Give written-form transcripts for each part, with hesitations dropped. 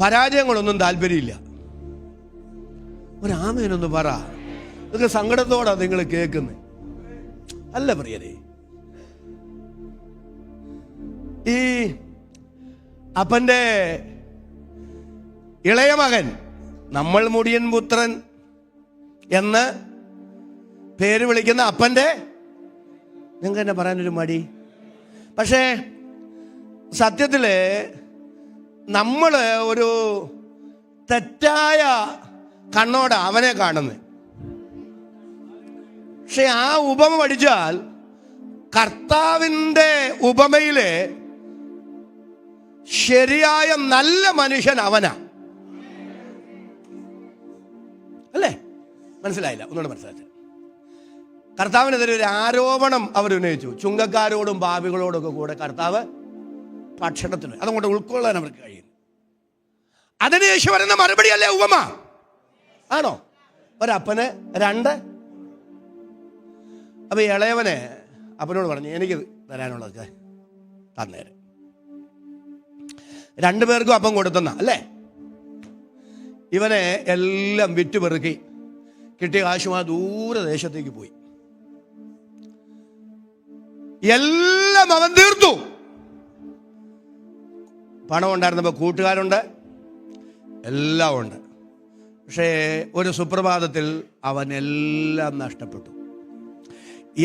പരാജയങ്ങളൊന്നും താല്പര്യമില്ല. ഒരാമേനൊന്ന് പറ. നിങ്ങൾ സങ്കടത്തോടാ നിങ്ങൾ കേൾക്കുന്നത് അല്ല പ്രിയരെ. ഈ അപ്പൻ്റെ ഇളയ മകൻ, നമ്മൾ മുടിയൻ പുത്രൻ എന്ന് പേര് വിളിക്കുന്ന അപ്പൻ്റെ, നിങ്ങൾക്ക് തന്നെ പറയാനൊരു മടി. പക്ഷേ സത്യത്തിൽ നമ്മൾ ഒരു തെറ്റായ കണ്ണോടെ അവനെ കാണുന്നത്. പക്ഷെ ആ ഉപമ പഠിച്ചാൽ കർത്താവിൻ്റെ ഉപമയിലെ ശരിയായ നല്ല മനുഷ്യൻ അവനാ. അല്ലേ? മനസ്സിലായില്ല? ഒന്നുകൂടെ മനസ്സിലാക്കി. കർത്താവിനെതിരെ ഒരു ആരോപണം അവർ ഉന്നയിച്ചു. ചുങ്കക്കാരോടും പാപികളോടും ഒക്കെ കൂടെ കർത്താവ് ഭക്ഷണത്തിന്, അതുകൊണ്ട് ഉൾക്കൊള്ളാൻ അവർക്ക് കഴിയും. അതിന് യേശു പറയുന്ന മറുപടി അല്ലേ ഉപമ? ആണോ? ഒരപ്പന് രണ്ട്. അപ്പൊ ഇളയവനെ അപ്പനോട് പറഞ്ഞു, എനിക്ക് തരാനുള്ളതൊക്കെ തന്നേരെ. രണ്ടുപേർക്കും അപ്പം കൊടുത്തെന്ന അല്ലേ? ഇവനെ എല്ലാം വിറ്റുപെറുക്കി കിട്ടിയ കാശുമായി ദൂരദേശത്തേക്ക് പോയി. എല്ലാം അവൻ തീർത്തു. പണം ഉണ്ടായിരുന്നപ്പോൾ കൂട്ടുകാരുണ്ട്, എല്ലാം ഉണ്ട്. പക്ഷേ ഒരു സുപ്രഭാതത്തിൽ അവൻ എല്ലാം നഷ്ടപ്പെട്ടു.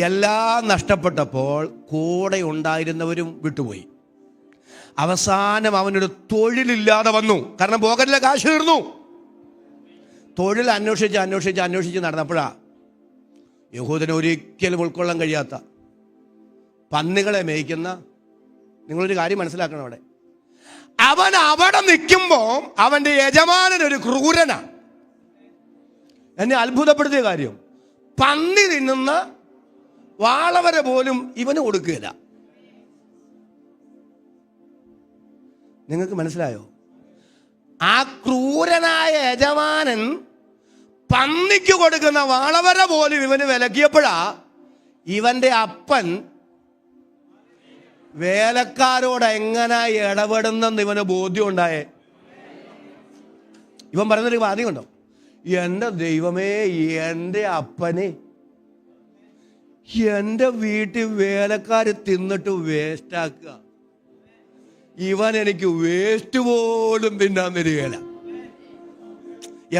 എല്ലാം നഷ്ടപ്പെട്ടപ്പോൾ കൂടെ ഉണ്ടായിരുന്നവരും വിട്ടുപോയി. അവസാനം അവനൊരു തൊഴിലില്ലാതെ വന്നു. കാരണം പോക്കറ്റിലെ കാശ് തീർന്നു. തൊഴിൽ അന്വേഷിച്ച് നടന്നപ്പോഴാ യഹൂദന് ഒരിക്കലും ഉൾക്കൊള്ളാൻ കഴിയാത്ത പന്നികളെ മേയ്ക്കുന്ന, നിങ്ങളൊരു കാര്യം മനസ്സിലാക്കണം. അവൻ അവിടെ നിൽക്കുമ്പോൾ അവൻ്റെ യജമാനനൊരു ക്രൂരനാ. എന്നെ അത്ഭുതപ്പെടുത്തിയ കാര്യം, പന്നി തിന്നുന്ന വാളവരെ പോലും ഇവന് കൊടുക്കുകയില്ല. നിങ്ങൾക്ക് മനസ്സിലായോ? ആ ക്രൂരനായ യജമാനൻ പന്നിക്ക് കൊടുക്കുന്ന വാളവര പോലും ഇവന് വിലക്കിയപ്പോഴാ ഇവന്റെ അപ്പൻ വേലക്കാരോട് എങ്ങനെ ഇടപെടുന്നെന്ന് ഇവന് ബോധ്യം ഉണ്ടായേ. ഇവൻ പറയുന്നൊരു വാദ്യം ഉണ്ടോ? എൻ്റെ ദൈവമേ, എൻ്റെ അപ്പനെ എൻ്റെ വീട്ടിൽ വേലക്കാർ തിന്നിട്ട് വേസ്റ്റാക്കുക, ഇവൻ എനിക്ക് വേസ്റ്റ് പോലും തിന്നാൻ തരികയില്ല.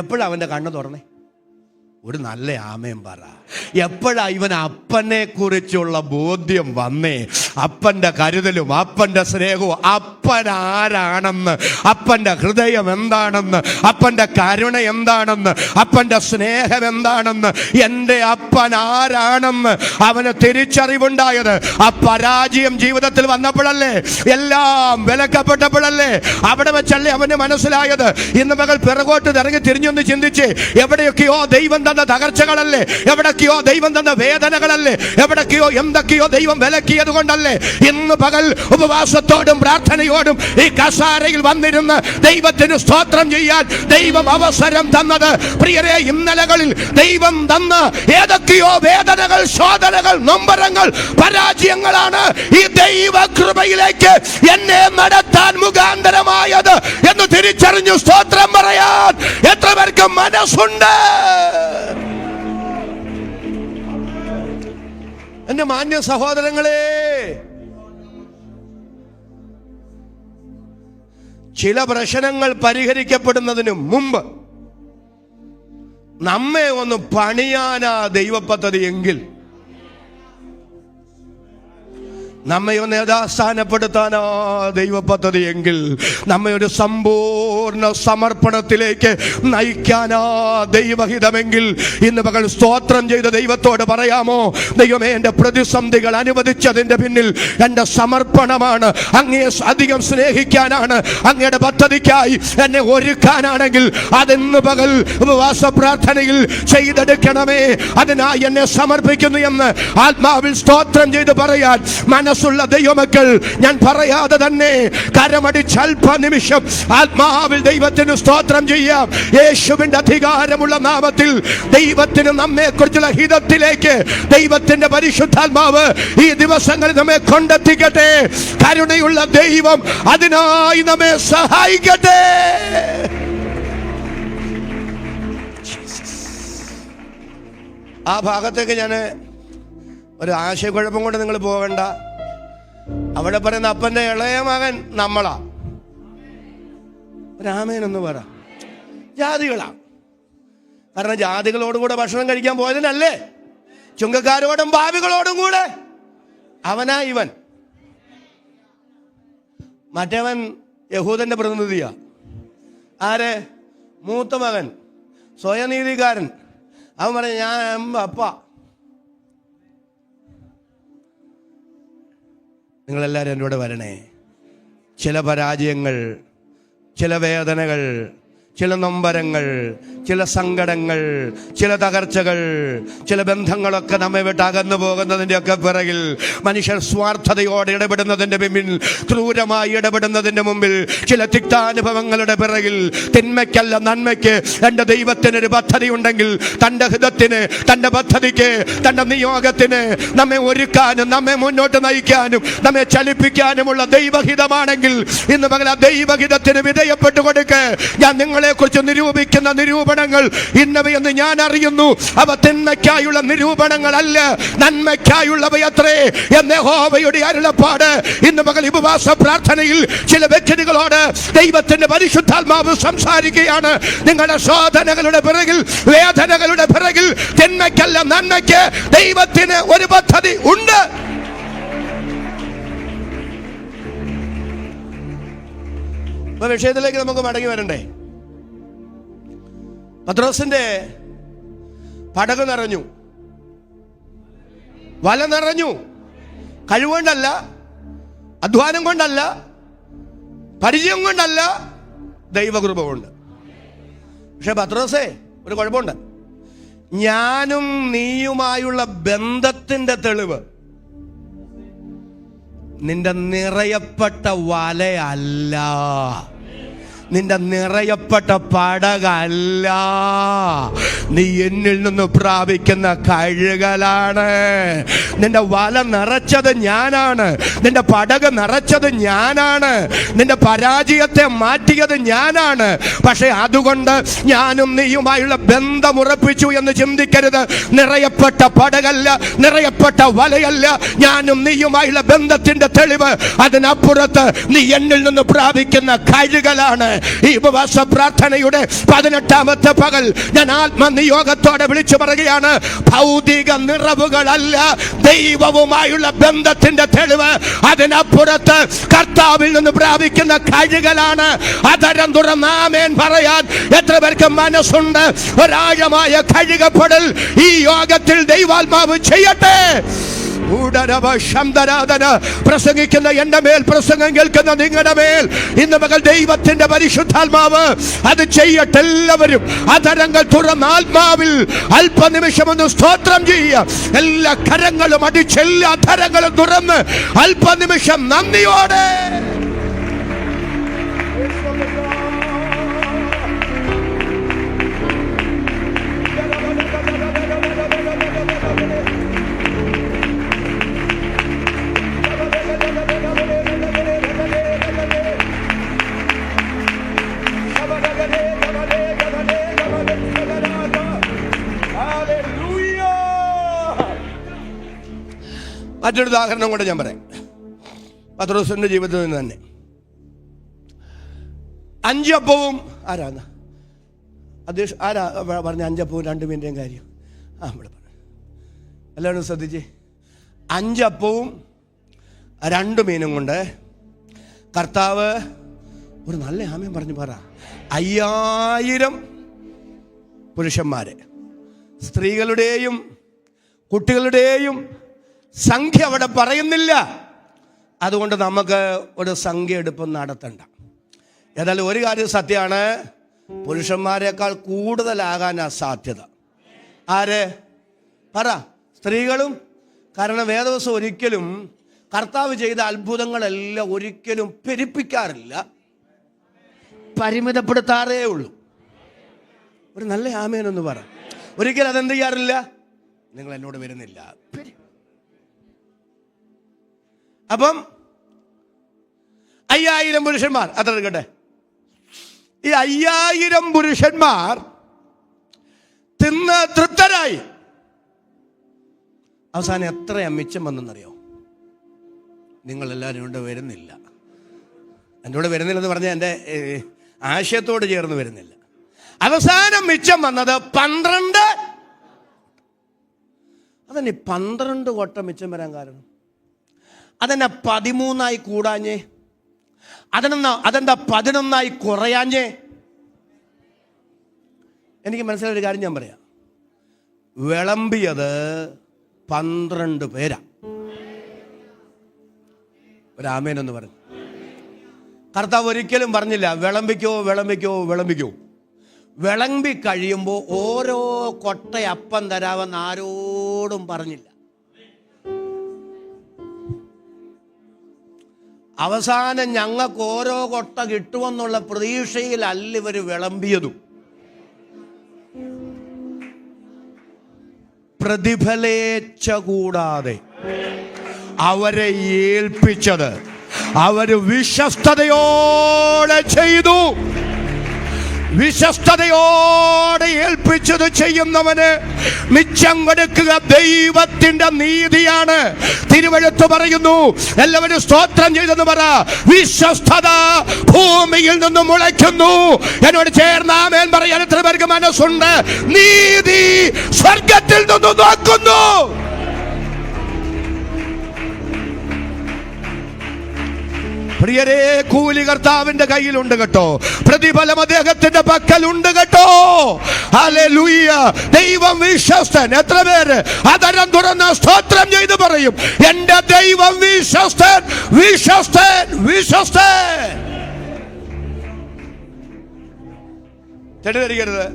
എപ്പോഴാ അവൻ്റെ കണ്ണ് തുറന്നേ? ഒരു നല്ല ആമയും പറ. എപ്പോഴാ ഇവൻ അപ്പനെ കുറിച്ചുള്ള ബോധ്യം വന്നേ? അപ്പൻ്റെ കരുതലും അപ്പൻ്റെ സ്നേഹവും അപ്പൻ ആരാണെന്ന്, അപ്പൻ്റെ ഹൃദയം എന്താണെന്ന്, അപ്പൻ്റെ കരുണ എന്താണെന്ന്, അപ്പൻ്റെ സ്നേഹം എന്താണെന്ന്, എൻ്റെ അപ്പൻ ആരാണെന്ന് അവന് തിരിച്ചറിവുണ്ടായത് ആ പരാജയം ജീവിതത്തിൽ വന്നപ്പോഴല്ലേ? എല്ലാം വിലക്കപ്പെട്ടപ്പോഴല്ലേ? അവിടെ വെച്ചല്ലേ അവന് മനസ്സിലായത്. ഇന്ന് മകൾ പിറകോട്ട് ഇറങ്ങി തിരിഞ്ഞൊന്ന് ചിന്തിച്ച്, എവിടെയൊക്കെയോ ദൈവം തന്ന തകർച്ചകളല്ലേ, എവിടൊക്കെയോ ദൈവം തന്ന വേദനകളല്ലേ, എവിടൊക്കെയോ എന്തൊക്കെയോ ദൈവം വിലക്കിയത് കൊണ്ടല്ലേ ഇന്ന് പകൽ ഉപവാസത്തോടും പ്രാർത്ഥനയോടും ഈ കസാരയിൽ വന്നിരുന്ന് ദൈവത്തിന് സ്തോത്രം ചെയ്യാൻ ദൈവം അവസരം തന്നത്. പ്രിയരെ, ഇന്നലകളിൽ ദൈവം തന്ന ഏതൊക്കെയോ വേദനകൾ, ശോധനകൾ, നൊമ്പരങ്ങൾ, പരാജയങ്ങളാണ് ഈ ദൈവ കൃപയിലേക്ക് എന്നെ നടത്താൻ മുഖാന്തരമായത് എന്ന് തിരിച്ചറിഞ്ഞു സ്തോത്രം പറയാൻ എത്ര പേർക്ക് മനസ്സുണ്ട്? എന്റെ മാന്യ സഹോദരങ്ങളെ, ചില പ്രശ്നങ്ങൾ പരിഹരിക്കപ്പെടുന്നതിന് മുമ്പ് നമ്മെ ഒന്ന് പണിയാനാ ദൈവ പദ്ധതി എങ്കിൽ, നമ്മെ ഒന്ന് യഥാസ്ഥാനപ്പെടുത്താനാ ദൈവ പദ്ധതി എങ്കിൽ, നമ്മെ ഒരു സമ്പൂർണ്ണ സമർപ്പണത്തിലേക്ക് നയിക്കാനാ ദൈവഹിതമെങ്കിൽ, ഇന്ന് പകൽ സ്തോത്രം ചെയ്ത ദൈവത്തോട് പറയാമോ, ദൈവമേ, എൻ്റെ പ്രതിസന്ധികൾ അനുവദിച്ചതിൻ്റെ പിന്നിൽ എൻ്റെ സമർപ്പണമാണ്. അങ്ങയെ അധികം സ്നേഹിക്കാനാണ്, അങ്ങയുടെ പദ്ധതിക്കായി എന്നെ ഒരുക്കാനാണെങ്കിൽ അതിന്ന് പകൽ ഉപവാസ പ്രാർത്ഥനയിൽ ചെയ്തെടുക്കണമേ. അതിനായി എന്നെ സമർപ്പിക്കുന്നു എന്ന് ആത്മാവിൽ സ്തോത്രം ചെയ്ത് പറയാൻ മനസ്സ് മനസ്സുള്ള ദൈവമക്കൾ, ഞാൻ പറയാതെ തന്നെ കരമടിച്ച് അല്പനിമിഷം ആത്മാവിൽ ദൈവത്തിന് സ്തോത്രം ചെയ്യാം. യേശുവിന്റെ അധികാരമുള്ള നാമത്തിൽ ദൈവത്തിന് നമ്മെ കുറിച്ചുള്ള ഹിതത്തിലേക്ക് ദൈവത്തിന്റെ പരിശുദ്ധാത്മാവ് ഈ ദിവസങ്ങളിൽ നമ്മെ കൊണ്ടെത്തിക്കട്ടെ. കരുണയുള്ള ദൈവം അതിനായി നമ്മെ സഹായിക്കട്ടെ. ആ ഭാഗത്തേക്ക് ഞാൻ ഒരു ആശയക്കുഴപ്പം കൊണ്ട് നിങ്ങൾ പോകണ്ട. അവിടെ പറയുന്ന അപ്പന്റെ ഇളയ മകൻ നമ്മളാ. രാമേനൊന്ന് പറ. ജാതികളാ. കാരണം ജാതികളോടും കൂടെ ഭക്ഷണം കഴിക്കാൻ പോയതിനല്ലേ, ചുങ്കക്കാരോടും പാപികളോടും കൂടെ. അവനാ ഇവൻ. മറ്റവൻ യഹൂദന്റെ പ്രതിനിധിയാ. ആര്? മൂത്ത മകൻ, സ്വയനീതിക്കാരൻ. അവൻ പറഞ്ഞു ഞാൻ അപ്പ. നിങ്ങളെല്ലാവരും എൻ്റെ കൂടെ വരണേ. ചില പരാജയങ്ങൾ, ചില വേദനകൾ, ചില നൊമ്പരങ്ങൾ, ചില സങ്കടങ്ങൾ, ചില തകർച്ചകൾ, ചില ബന്ധങ്ങളൊക്കെ നമ്മെ വിട്ട് അകന്നു പോകുന്നതിൻ്റെ ഒക്കെ പിറകിൽ, മനുഷ്യർ സ്വാർത്ഥതയോടെ ഇടപെടുന്നതിൻ്റെ പിന്നിൽ, ക്രൂരമായി ഇടപെടുന്നതിൻ്റെ മുമ്പിൽ, ചില തിക്താനുഭവങ്ങളുടെ പിറകിൽ തിന്മയ്ക്കല്ല നന്മയ്ക്ക് എൻ്റെ ദൈവത്തിനൊരു പദ്ധതി ഉണ്ടെങ്കിൽ, തൻ്റെ ഹിതത്തിന്, തൻ്റെ പദ്ധതിക്ക്, തൻ്റെ നിയോഗത്തിന് നമ്മെ ഒരുക്കാനും നമ്മെ മുന്നോട്ട് നയിക്കാനും നമ്മെ ചലിപ്പിക്കാനുമുള്ള ദൈവഹിതമാണെങ്കിൽ ഇന്ന് പകൽ ആ ദൈവഹിതത്തിന് വിധേയപ്പെട്ടു കൊടുക്ക്. ഞാൻ നിങ്ങളെ കുറിച്ച് നിരൂപിക്കുന്ന നിരൂപണങ്ങൾ ഇന്നവയെന്ന് ഞാൻ അറിയുന്നു. അവ തിന്മയ്ക്കായുള്ള നിരൂപണങ്ങളല്ല, നന്മയ്ക്കായുള്ളവയത്രേ എന്ന് യഹോവയുടെ അരുളപ്പാട്. ഇന്ന് പകൽ ഉപവാസ പ്രാർത്ഥനയിൽ ചില വ്യക്തികളോട് ദൈവത്തിന്റെ പരിശുദ്ധാത്മാവ് സംസാരിക്കുകയാണ്. നിങ്ങളുടെ ശോധനകളുടെ പിറകിൽ, വേദനകളുടെ പിറകിൽ തിന്മയ്ക്കല്ല നന്മയ്ക്ക് ദൈവത്തിന് ഒരു പദ്ധതി ഉണ്ട്. വിഷയത്തിലേക്ക് നമുക്ക് മടങ്ങി വരണ്ടേ. പത്രോസിന്റെ പടക് നിറഞ്ഞു, വല നിറഞ്ഞു. കഴിവുകൊണ്ടല്ല, അധ്വാനം കൊണ്ടല്ല, പരിചയം കൊണ്ടല്ല, ദൈവകൃപ കൊണ്ട്. പക്ഷെ പത്രോസേ, ഒരു കുഴപ്പമുണ്ട്. ഞാനും നീയുമായുള്ള ബന്ധത്തിന്റെ തെളിവ് നിന്റെ നിറയപ്പെട്ട വലയല്ല, നിന്റെ നിറയപ്പെട്ട പടകല്ല, നീ എന്നിൽ നിന്ന് പ്രാപിക്കുന്ന കഴുകലാണ്. നിന്റെ വല നിറച്ചത് ഞാനാണ്, നിന്റെ പടക് നിറച്ചത് ഞാനാണ്, നിന്റെ പരാജയത്തെ മാറ്റിയത് ഞാനാണ്. പക്ഷെ അതുകൊണ്ട് ഞാനും നീയുമായുള്ള ബന്ധമുറപ്പിച്ചു എന്ന് ചിന്തിക്കരുത്. നിറയപ്പെട്ട പടകല്ല, നിറയപ്പെട്ട വലയല്ല ഞാനും നീയുമായുള്ള ബന്ധത്തിന്റെ തെളിവ്. അതിനപ്പുറത്ത് നീ എന്നിൽ നിന്ന് പ്രാപിക്കുന്ന കഴുകലാണ്. ഈ ഉപവാസ പ്രാർത്ഥനയുടെ 18ാമത്തെ പകൽ ഞാൻ ആത്മനിയോഗത്തോടെ വിളിച്ചു പറയുകയാണ്, ഭൗതിക നിറവുകളല്ല ദൈവവുമായുള്ള ബന്ധത്തിന്റെ തെളിവ്. അതിനപ്പുറത്ത് കർത്താവിൽ നിന്ന് പ്രാപിക്കുന്ന കഴുകലാണ്. അതരം തുറന്ന് ആമേൻ പറയാൻ എത്ര പേർക്ക് മനസ്സുണ്ട്? ഒരാഴമായ കഴുകപ്പെടൽ ഈ യോഗത്തിൽ ദൈവാത്മാവ് ചെയ്യട്ടെ. പ്രസംഗിക്കുന്ന എന്റെ മേൽ, പ്രസംഗം കേൾക്കുന്ന നിങ്ങളുടെ മേൽ ഇന്ന് മകൾ ദൈവത്തിന്റെ പരിശുദ്ധാത്മാവ് അത് ചെയ്യട്ടെ. എല്ലാവരും അതരങ്ങൾ തുറന്ന് ആത്മാവിൽ അല്പനിമിഷം ഒന്ന് സ്തോത്രം ചെയ്യുക. എല്ലാ കരങ്ങളും അടിച്ച്, എല്ലാ അധരങ്ങളും തുറന്ന് അല്പനിമിഷം നന്ദിയോടെ മറ്റൊരു ഉദാഹരണം കൂടെ ഞാൻ പറയാം. പത്രോസിന്റെ ജീവിതത്തിൽ നിന്ന് തന്നെ. 5 അപ്പവും ആരാ പറഞ്ഞ 5 അപ്പവും 2 മീൻ്റെയും കാര്യം ഇവിടെ പറഞ്ഞു. എല്ലാവരും ശ്രദ്ധിച്ച്. 5 അപ്പവും 2 മീനും കൊണ്ട് കർത്താവ് ഒരു നല്ല ആമേൻ പറഞ്ഞു പറ 5000 പുരുഷന്മാരെ, സ്ത്രീകളുടെയും കുട്ടികളുടെയും സംഖ്യ അവിടെ പറയുന്നില്ല. അതുകൊണ്ട് നമുക്ക് ഒരു സംഖ്യ എടുപ്പം നടത്തണ്ട. ഏതായാലും ഒരു കാര്യം സത്യമാണ്, പുരുഷന്മാരെക്കാൾ കൂടുതലാകാനാ സാധ്യത. ആര് പറ? സ്ത്രീകളും. കാരണം വേദവസം ഒരിക്കലും കർത്താവ് ചെയ്ത അത്ഭുതങ്ങളെല്ലാം ഒരിക്കലും പെരുപ്പിക്കാറില്ല, പരിമിതപ്പെടുത്താറേ ഉള്ളൂ. ഒരു നല്ല ആമേനൊന്ന് പറ. ഒരിക്കലും അതെന്ത് ചെയ്യാറില്ല, നിങ്ങൾ എന്നോട് വരുന്നില്ല. അപ്പം 5000 പുരുഷന്മാർ അത്ര എടുക്കട്ടെ. ഈ 5000 പുരുഷന്മാർ തിന്ന് തൃപ്തരായി. അവസാനം എത്രയാ മിച്ചം വന്നെന്നറിയോ? നിങ്ങളെല്ലാവരും എന്നോട് വരുന്നില്ല. എന്നോട് വരുന്നില്ലെന്ന് പറഞ്ഞാൽ എൻ്റെ ആശയത്തോട് ചേർന്ന് വരുന്നില്ല. അവസാനം മിച്ചം വന്നത് 12. അതെന്നെ 12 കൊട്ട മിച്ചം വരാൻ കാരണം അതെന്നെ 13 കൂടാഞ്ഞേ? അതെന്താ 11 കുറയാഞ്ഞേ? എനിക്ക് മനസ്സിലായൊരു കാര്യം ഞാൻ പറയാം. വിളമ്പിയത് 12 പേരാ. ഒരു ആമേനൊന്ന് പറഞ്ഞു. കർത്താവ് ഒരിക്കലും പറഞ്ഞില്ല വിളമ്പിക്കോ വിളമ്പിക്കോ വിളമ്പിക്കോ. വിളമ്പി കഴിയുമ്പോൾ ഓരോ കൊട്ട അപ്പം തരാമെന്ന് ആരോടും പറഞ്ഞില്ല. അവസാനം ഞങ്ങൾക്ക് ഓരോ കൊട്ട കിട്ടുമെന്നുള്ള പ്രതീക്ഷയിലല്ല ഇവർ വിളമ്പിയതും. പ്രതിഫലേച്ഛ കൂടാതെ അവരെ ഏൽപ്പിച്ചത് അവര് വിശ്വസ്തയോടെ ചെയ്തു. വിശ്വസ്തയോടെ ഏൽപ്പിച്ചത് ചെയ്യുന്നവന് മിച്ചം കൊടുക്കുക ദൈവത്തിന്റെ നീതിയാണ്. തിരുവെഴുത്ത് പറയുന്നു, എല്ലാവരും സ്തോത്രം ചെയ്തെന്ന് പറ. വിശ്വസ്തത ഭൂമിയിൽ നിന്ന് മുളയ്ക്കുന്നു. എന്നോട് ചേർന്ന് ആമേൻ പറയാൻ എത്ര പേർക്ക് മനസ്സുണ്ട്? നീതി സ്വർഗത്തിൽ നിന്ന് നോക്കുന്നു. പ്രിയരേ, കൂലി കർത്താവിന്റെ കയ്യിലുണ്ട് കേട്ടോ. പ്രതിഫലം അദ്ദേഹത്തിന്റെ പക്കലുണ്ട് കേട്ടോ. ഹല്ലേലൂയ. ദൈവം വിശ്വസ്തൻ. എത്ര പേര് അതരം തുറന്ന് സ്തോത്രം ചെയ്ത് പറയും, എന്റെ ദൈവം വിശ്വസ്തൻ, വിശ്വസ്തൻ, വിശ്വസ്തൻ. തെറ്റിദ്ധരിക്കരുത്.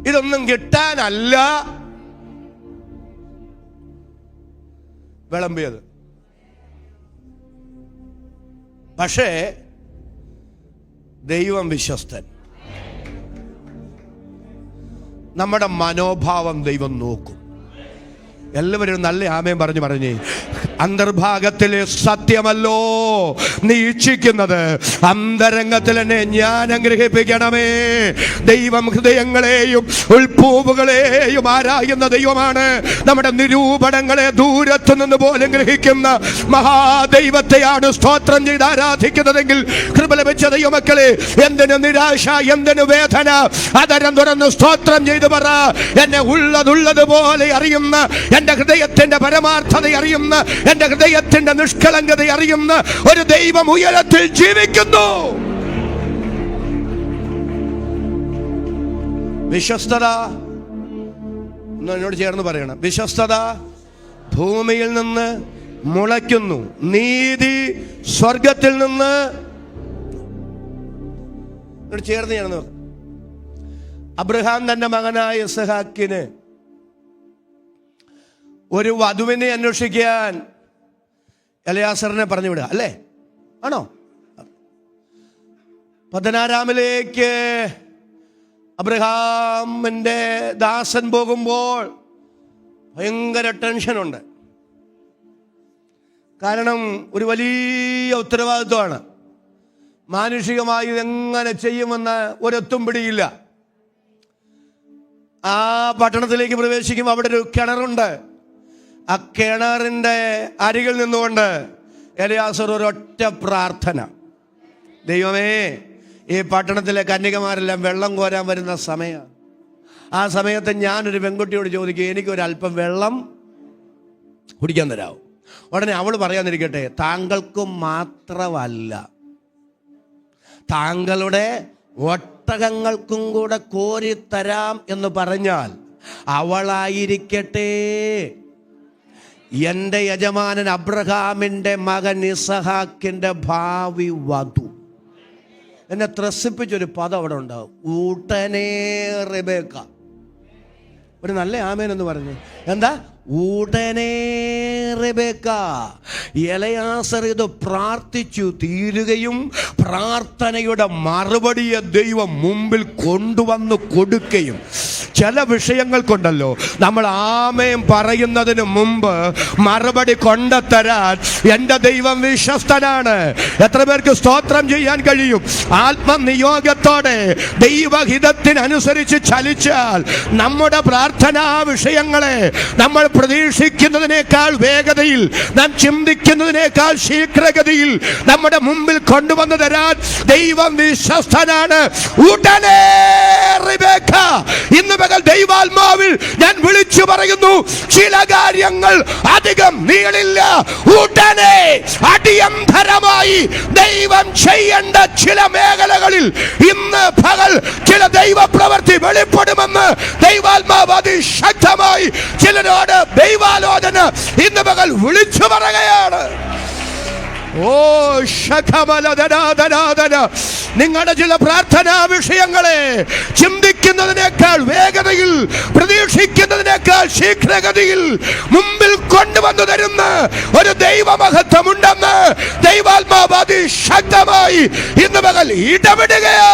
ഇതൊന്നും കിട്ടാനല്ല വിളമ്പിയത്. പക്ഷേ ദൈവം വിശ്വസ്തൻ. നമ്മുടെ മനോഭാവം ദൈവം നോക്കും. എല്ലാവരും നല്ല ആമേൻ പറഞ്ഞേ. അന്തർഭാഗത്തിലെ സത്യമല്ലോ നീ ഇച്ഛിക്കുന്നത്, അന്തരംഗത്തിൽ എന്നെ ഞാൻ അനുഗ്രഹിപ്പിക്കണമേ. ദൈവം ഹൃദയങ്ങളെയും ഉൾപ്പൂവുകളെയും ആരായുന്ന ദൈവമാണ്. നമ്മുടെ നിരൂപണങ്ങളെ ദൂരത്തു നിന്ന് പോലും ഗ്രഹിക്കുന്ന മഹാദൈവത്തെയാണ് സ്തോത്രം ചെയ്ത് ആരാധിക്കുന്നതെങ്കിൽ, കൃപ ലഭിച്ച ദൈവമക്കളെ, എന്തിനു നിരാശ, എന്തിനു വേദന? അതരം തുറന്ന് സ്തോത്രം ചെയ്ത് പറ. എന്നെ ഉള്ളതുള്ളതുപോലെ അറിയുന്ന, എന്റെ ഹൃദയത്തിന്റെ പരമാർത്ഥത അറിയുന്ന, എന്റെ ഹൃദയത്തിന്റെ നിഷ്കളങ്കത അറിയുന്ന ഒരു ദൈവം ഉയരത്തിൽ ജീവിക്കുന്നു. വിശ്വസ്തത എന്നോട് ചേർന്ന് പറയണം. വിശ്വസ്തത ഭൂമിയിൽ നിന്ന് മുളയ്ക്കുന്നു, നീതി സ്വർഗത്തിൽ നിന്ന്. ചേർന്ന് ചേർന്ന് അബ്രഹാം തന്റെ മകനായ ഇസ്ഹാക്കിന് ഒരു വധുവിനെ അന്വേഷിക്കാൻ എലയാസറിനെ പറഞ്ഞു വിടുക അല്ലേ? ആണോ? 16 അബ്രഹാമിന്റെ ദാസൻ പോകുമ്പോൾ ഭയങ്കര ടെൻഷനുണ്ട്. കാരണം ഒരു വലിയ ഉത്തരവാദിത്വമാണ്. മാനുഷികമായി ഇതെങ്ങനെ ചെയ്യുമെന്ന് ഒരെത്തും പിടിയില്ല. ആ പട്ടണത്തിലേക്ക് പ്രവേശിക്കുമ്പോൾ അവിടെ ഒരു കിണറുണ്ട്. ആ കിണറിൻ്റെ അരികിൽ നിന്നുകൊണ്ട് എലയാസർ ഒരൊറ്റ പ്രാർത്ഥന, ദൈവമേ, ഈ പട്ടണത്തിലെ കന്യകമാരെല്ലാം വെള്ളം കോരാൻ വരുന്ന സമയമാണ്. ആ സമയത്ത് ഞാനൊരു പെൺകുട്ടിയോട് ചോദിക്കും, എനിക്കൊരല്പം വെള്ളം കുടിക്കാൻ തരാമോ? ഉടനെ അവൾ പറയാന്നിരിക്കട്ടെ, താങ്കൾക്ക് മാത്രമല്ല, താങ്കളുടെ ഒട്ടകങ്ങൾക്കും കൂടെ കോരിത്തരാം എന്ന് പറഞ്ഞാൽ അവളായിരിക്കട്ടെ എൻ്റെ യജമാനൻ അബ്രഹാമിൻ്റെ മകൻ ഇസഹാക്കിൻ്റെ ഭാവി വധു. എന്നെ ത്രസിപ്പിച്ചൊരു പദം അവിടെ ഉണ്ടാവും, ഊട്ടനേ റിബേക്ക. ഒരു നല്ല ആമേൻ എന്ന് പറഞ്ഞു. എന്താ? ഉടനെ റെബേക്ക. എലയാസർ ഇത് പ്രാർത്ഥിച്ചു തീരുകയും പ്രാർത്ഥനയുടെ മറുപടിയെ ദൈവം മുമ്പിൽ കൊണ്ടുവന്ന് കൊടുക്കുകയും. ചില വിഷയങ്ങൾക്കുണ്ടല്ലോ നമ്മൾ ആമേൻ പറയുന്നതിന് മുമ്പ് മറുപടി കൊണ്ടുതരാൻ എൻ്റെ ദൈവം വിശ്വസ്തനാണ്. എത്ര പേർക്ക് സ്തോത്രം ചെയ്യാൻ കഴിയും? ആത്മനിയോഗത്തോടെ ദൈവഹിതത്തിനനുസരിച്ച് ചലിച്ചാൽ നമ്മുടെ പ്രാർത്ഥനാ വിഷയങ്ങളെ നമ്മൾ പ്രതീക്ഷിക്കുന്നതിനേക്കാൾ വേഗതയിൽ, നാം ചിന്തിക്കുന്നതിനേക്കാൾ ശീഘ്രഗതിയിൽ നമ്മുടെ മുമ്പിൽ കൊണ്ടുവന്നു തരാൻ ദൈവം വിശ്വസ്തനാണ്. ഉടനെ റിബേക്ക, ഇന്ന് പകൽ ദൈവാത്മാവിൽ ഞാൻ വിളിച്ചു പറയുന്നു, ചില കാര്യങ്ങൾ അധികം നീളില്ല. ഉടനെ അടിയന്തരമായി ദൈവം ചെയ്യേണ്ട ചില മേഖലകളിൽ ഇന്ന് പകൽ ചില ദൈവപ്രവൃത്തി വെളിപ്പെടുമെന്ന് ദൈവാത്മാവ് അതിശക്തമായി ചിലരോട് ദൈവാലോചന ഇന്ന് പകൽ വിളിച്ചു പറയുകയാണ്. ഓ ശഖമലധനാധനാധന, നിങ്ങളുടെ ചില പ്രാർത്ഥനാ വിഷയങ്ങളെ ചിന്തിക്കുന്നതിനേക്കാൾ വേഗതയിൽ, പ്രതീക്ഷിക്കുന്നതിനേക്കാൾ ശീഘ്രഗതിയിൽ മുമ്പിൽ കൊണ്ടുവന്നു തരുന്ന ഒരു ദൈവമഹത്വമുണ്ടെന്ന് ദൈവാത്മാവ് അതിശക്തമായി ഇന്ന് പകൽ ഇടപെടുകയാ.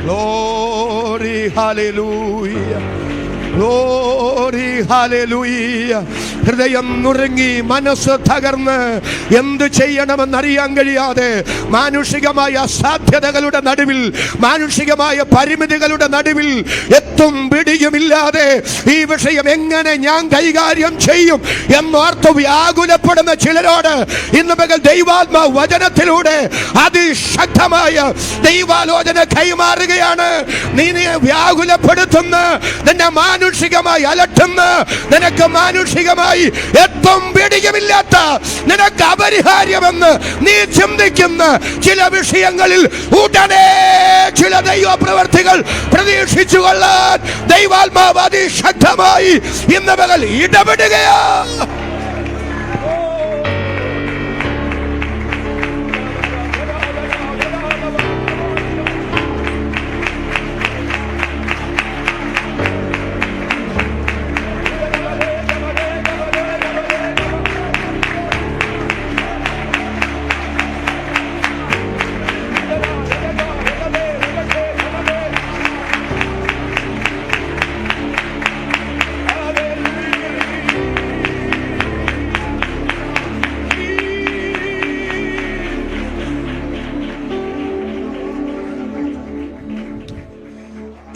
Glory, hallelujah. Glory, hallelujah. ഹൃദയം നുറുങ്ങി, മനസ്സ് തകർന്ന് എന്ത് ചെയ്യണമെന്നറിയാൻ കഴിയാതെ, മാനുഷികമായ സാധ്യതകളുടെ നടുവിൽ, മാനുഷികമായ പരിമിതികളുടെ നടുവിൽ എത്തും പിടിയുമില്ലാതെ ഈ വിഷയം എങ്ങനെ ഞാൻ കൈകാര്യം ചെയ്യും എന്നോർത്ത് വ്യാകുലപ്പെടുന്ന ചിലരോട് ഇന്ന് പകൽ ദൈവാത്മാ വചനത്തിലൂടെ അതിശക്തമായ ദൈവാലോചന കൈമാറുകയാണ്. നീ വ്യാകുലപ്പെടുത്തുന്ന, നിന്നെ മാനുഷികമായി അലട്ടുന്ന, നിനക്ക് മാനുഷികമായി എത്തും പിടിയുമില്ലാത്ത, നിനക്ക് അപരിഹാര്യമെന്ന് നീ ചിന്തിക്കുന്ന ചില വിഷയങ്ങളിൽ ഉടനെ ചില ദൈവപ്രവർത്തികൾ പ്രതീക്ഷിച്ചു കൊള്ളാൻ ദൈവാത്മാവ് അതിശക്തമായി ഇന്ന് പകൽ ഇടപെടുകയാ.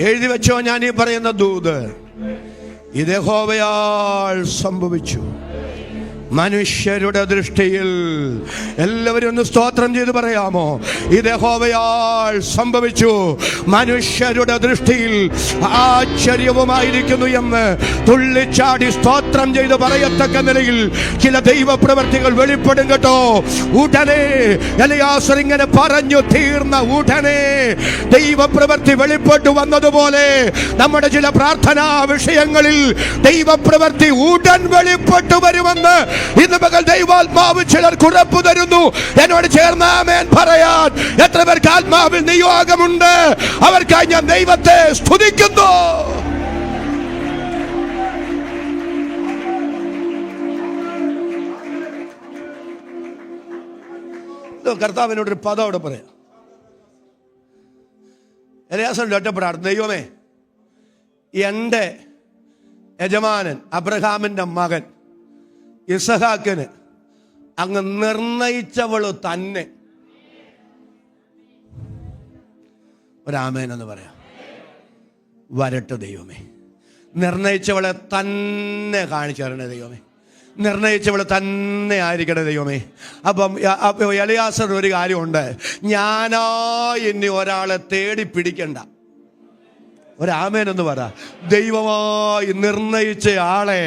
എഴുതി വെച്ചോ, ഞാൻ ഈ പറയുന്ന ദൂത് ഇത് യഹോവയാൽ സംഭവിച്ചു. മനുഷ്യരുടെ ദൃഷ്ടിയിൽ, എല്ലാവരും ഒന്ന് സ്തോത്രം ചെയ്ത് പറയാമോ? ഇത് യഹോവയാൽ സംഭവിച്ചു, മനുഷ്യരുടെ ദൃഷ്ടിയിൽ ആശ്ചര്യവുമായിരിക്കുന്നു എന്ന് തുള്ളിച്ചാടി സ്തോത്രം ചെയ്ത് പറയത്തക്ക നിലയിൽ ചില ദൈവപ്രവർത്തികൾ വെളിപ്പെടും കേട്ടോ. ഉടനെ എലയാസർ ഇങ്ങനെ പറഞ്ഞു തീർന്ന ഉടനെ ദൈവപ്രവൃത്തി വെളിപ്പെട്ടു വന്നതുപോലെ നമ്മുടെ ചില പ്രാർത്ഥനാ വിഷയങ്ങളിൽ ദൈവപ്രവൃത്തി ഉടൻ വെളിപ്പെട്ടു വരുമെന്ന് ഇന്ന് പകൽ ദൈവാത്മാവ് ചിലർക്ക് ഉറപ്പു തരുന്നു. എന്നോട് ചേർന്ന് ആമേൻ പറയാൻ എത്ര പേർക്ക് ആത്മാവിൽ നിയോഗമുണ്ട്? അവർക്കായി ഞാൻ ദൈവത്തെ സ്തുതിക്കുന്നു. കർത്താവിനോടൊരു പദം അവിടെ പറയാം. എലയാസറിന്റെ ഒറ്റപ്പെടാണ്, ദൈവമേ, എൻ്റെ യജമാനൻ അബ്രഹാമിന്റെ മകൻ ഇസഹാക്കിന് അങ്ങ് നിർണയിച്ചവള് തന്നെ. ഒരാമേൻ എന്ന് പറയാം. വരട്ടെ ദൈവമേ, നിർണയിച്ചവളെ തന്നെ കാണിച്ചു തരണേ ദൈവമേ, നിർണയിച്ചവള് തന്നെ ആയിരിക്കട്ടെ ദൈവമേ. അപ്പം എലയാസർ ഒരു കാര്യമുണ്ട്, ഞാനാ ഇനി ഒരാളെ തേടി പിടിക്കണ്ട. ഒരാമേനെന്ന് പറ. ദൈവമായി നിർണയിച്ച ആളെ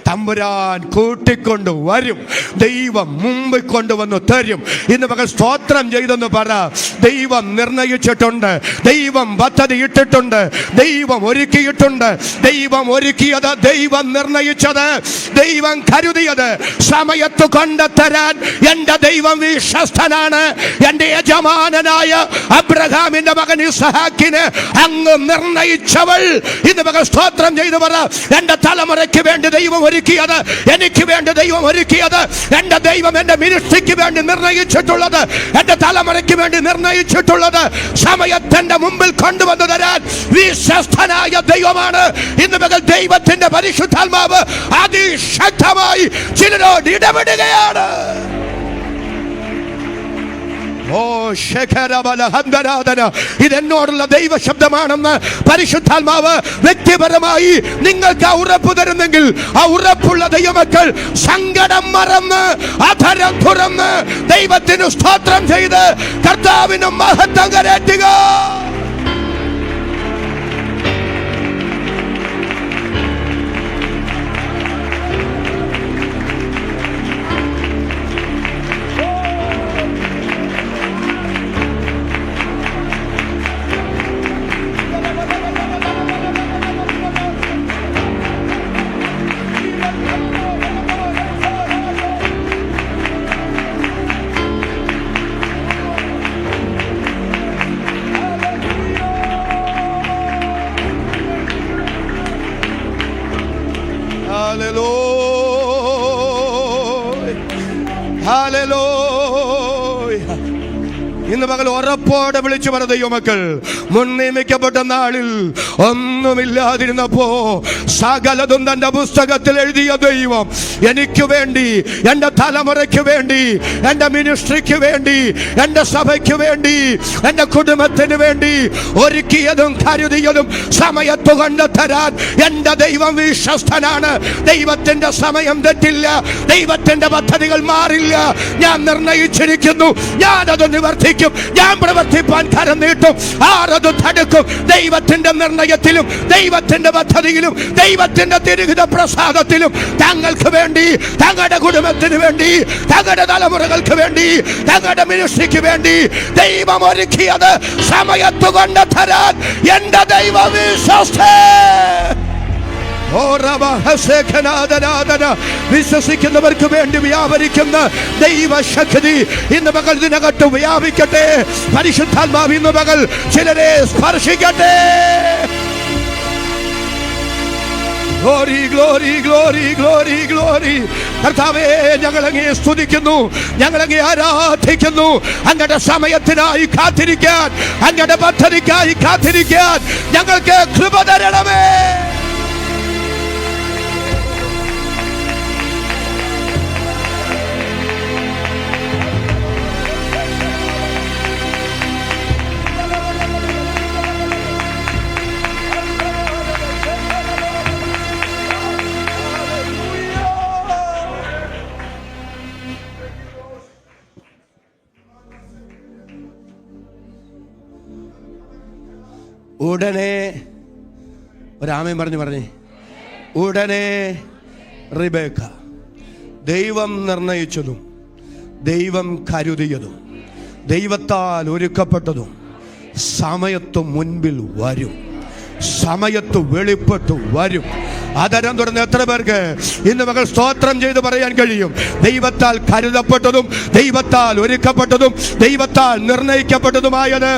തമ്പുരാൻ കൂട്ടിക്കൊണ്ട് വരും. ദൈവം മുമ്പിൽ കൊണ്ടുവന്ന് തരും. ഇന്ന് പകൽ സ്തോത്രം ചെയ്തെന്ന് പറ. ദൈവം നിർണയിച്ചിട്ടുണ്ട്, ദൈവം പദ്ധതി ഇട്ടിട്ടുണ്ട്, ദൈവം ഒരുക്കിയിട്ടുണ്ട്. ദൈവം ഒരുക്കിയത്, ദൈവം നിർണയിച്ചത്, ദൈവം കരുതിയത് സമയത്ത് കൊണ്ടുതരാൻ എന്റെ ദൈവം വിശ്വസ്തനാണ്. എന്റെ യജമാനനായ അബ്രഹാമിന്റെ മകൻ ഇസ്ഹാക്കിന് അങ്ങ് നിർണയിച്ചവൾ. ഇന്ന് മകൻ സ്തോത്രം ചെയ്തു പറ. എന്റെ തലമുറയ്ക്ക് വേണ്ടി ദൈവം ഒരുക്കിയത്, എനിക്ക് വേണ്ടി ദൈവം ഒരുക്കിയത്, എന്റെ ദൈവം എന്റെ മിനിസ്ട്രിക്ക് വേണ്ടി നിർണയിച്ചിട്ടുള്ളത്, എന്റെ തലമുറയ്ക്ക് വേണ്ടി നിർണയിച്ചിട്ടുള്ളത് സമയത്തിന്റെ മുമ്പിൽ കൊണ്ടുവന്നു തരാൻ വിശ്വസ്തനായ ദൈവമാണ്. ഇന്ന് മകൻ ദൈവത്തിന്റെ പരിശുദ്ധാത്മാവ് അതിശക്തമായി ചിലരോട് ഇടപെടുകയാണ്. ഓ ശേഖരബലഹന്തരാധന, ഇതെന്നോടുള്ള ദൈവ ശബ്ദമാണെന്ന് പരിശുദ്ധാത്മാവ് വ്യക്തിപരമായി നിങ്ങൾക്ക് ആ ഉറപ്പ് തരുന്നെങ്കിൽ, ആ ഉറപ്പുള്ള ദൈവമക്കൾ സങ്കടം മറന്ന് അധരം തുറന്ന് ദൈവത്തിന് സ്തോത്രം ചെയ്ത് കർത്താവിന് മഹത്വം കരേറ്റുക. ഇന്ന് പകൽ ഉറപ്പോടെ വിളിച്ചു പറഞ്ഞ ദൈവമക്കൾ, മുൻ നിയമിക്കപ്പെട്ട നാളിൽ ഒന്നുമില്ലാതിരുന്നപ്പോ സകലതും തന്റെ പുസ്തകത്തിൽ എഴുതിയ ദൈവം എനിക്ക് വേണ്ടി, എന്റെ തലമുറയ്ക്ക് വേണ്ടി, എന്റെ മിനിസ്ട്രിക്ക് വേണ്ടി, എന്റെ സഭയ്ക്ക് വേണ്ടി, എന്റെ കുടുംബത്തിന് വേണ്ടി ഒരുക്കിയതും കരുതിയതും സമയത്ത് കൊണ്ടുതരാൻ എന്റെ ദൈവം വിശ്വസ്തനാണ്. ദൈവത്തിന്റെ സമയം തെറ്റില്ല, ദൈവത്തിന്റെ പദ്ധതികൾ മാറില്ല. ഞാൻ നിർണയിച്ചിരിക്കുന്നു, ഞാനത് നിവർത്തിക്കും, ഞാൻ പ്രവർത്തിപ്പാൻ കരം നീട്ടും. ആരത് തടുക്കും? ദൈവത്തിന്റെ നിർണയത്തിലും ദൈവത്തിന്റെ പദ്ധതിയിലും ദൈവത്തിന്റെ തിരുഹിത പ്രസാദത്തിലും തങ്ങൾക്ക് വേണ്ടി, തങ്ങളുടെ കുടുംബത്തിന് വേണ്ടി, തങ്ങളുടെ തലമുറകൾക്ക് വേണ്ടി, തങ്ങളുടെ മിനിസ്ട്രിക്ക് വേണ്ടി ദൈവം ഒരുക്കിയത് സമയത്ത് കൊണ്ടുതരാൻ എന്റെ ദൈവം വിശ്വസ്തൻ. വിശ്വസിക്കുന്നവർക്ക് വേണ്ടി വ്യാപരിക്കുന്ന ദൈവശക്തി ഇന്ന് പകൽ ഇതിനകത്ത് വ്യാപിക്കട്ടെ. പരിശുദ്ധാത്മാവ് ഇന്ന് പകൽ ചിലരെ സ്പർശിക്കട്ടെ. Glory glory glory glory glory. കർത്താവേ, ഞങ്ങളങ്ങേ സ്തുതിക്കുന്നു, ഞങ്ങളങ്ങേ ആരാധിക്കുന്നു. അങ്ങയുടെ സമയത്തിനായി കാത്തിരിക്കാൻ, അങ്ങയുടെ പദ്ധതിക്കായി കാത്തിരിക്കാൻ ഞങ്ങൾക്ക് കൃപ തരണമേ. ഉടനെ ഒരാമയും പറഞ്ഞേ, ഉടനെ റിബേക്ക ദൈവം നിർണയിച്ചതും ദൈവം കരുതിയതും ദൈവത്താൽ ഒരുക്കപ്പെട്ടതും സമയത്ത് മുൻപിൽ വരും, സമയത്ത് വെളിപ്പെട്ടു വരും. ആദരം തുറന്ന് എത്ര പേർക്ക് ഇന്ന് മകൾ സ്തോത്രം ചെയ്ത് പറയാൻ കഴിയും? ദൈവത്താൽ കരുതപ്പെട്ടതും ദൈവത്താൽ ഒരുക്കപ്പെട്ടതും ദൈവത്താൽ നിർണയിക്കപ്പെട്ടതുമായത്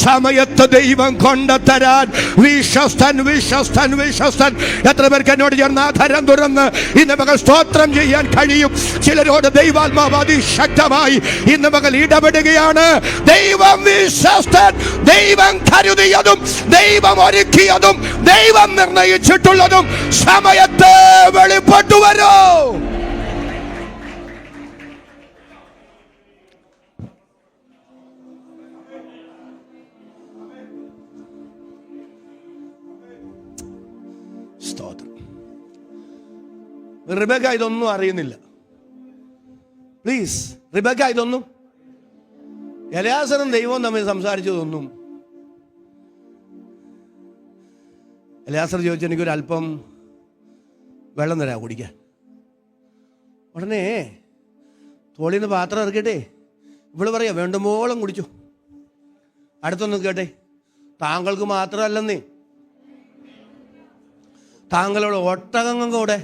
സമയത്ത് ദൈവം കൊണ്ടുതരാൻ വിശ്വസ്തൻ, വിശ്വസ്തൻ, വിശ്വസ്തൻ. എത്ര പേർക്ക് എന്നോട് ചേർന്ന് ആദരം തുറന്ന് ഇന്ന് മകൾ സ്തോത്രം ചെയ്യാൻ കഴിയും? ചിലരോട് ദൈവാത്മാവ് അതിശക്തമായി ഇന്ന് മകൾ ഇടപെടുകയാണ്. ദൈവം വിശ്വസ്തൻ, ദൈവം കരുതിയതും ദൈവം ഒരുക്കിയതും ദൈവം നിർണയിച്ചിട്ടുള്ളതും സമയത്ത് വെളിപ്പെട്ടു വരൂ. സ്തോത്രം. റിബേക്ക ഇതൊന്നും അറിയുന്നില്ല. പ്ലീസ്, റിബേക്ക ഇതൊന്നും, എലയാസറും ദൈവവും തമ്മിൽ സംസാരിച്ചതൊന്നും എലിയാസർ ചോദിച്ചു, എനിക്കൊരു അല്പം വെള്ളം തരാം കുടിക്കാൻ. ഉടനെ തോളിൽ നിന്ന് പാത്രം ഇറക്കിട്ടെ ഇവള് പറയാ, വേണ്ടുമ്പോളം കുടിച്ചു. അടുത്തൊന്ന് കേട്ടെ, താങ്കൾക്ക് മാത്രമല്ലെന്നേ, താങ്കളുടെ ഒട്ടകങ്ങൾ കൂടെ.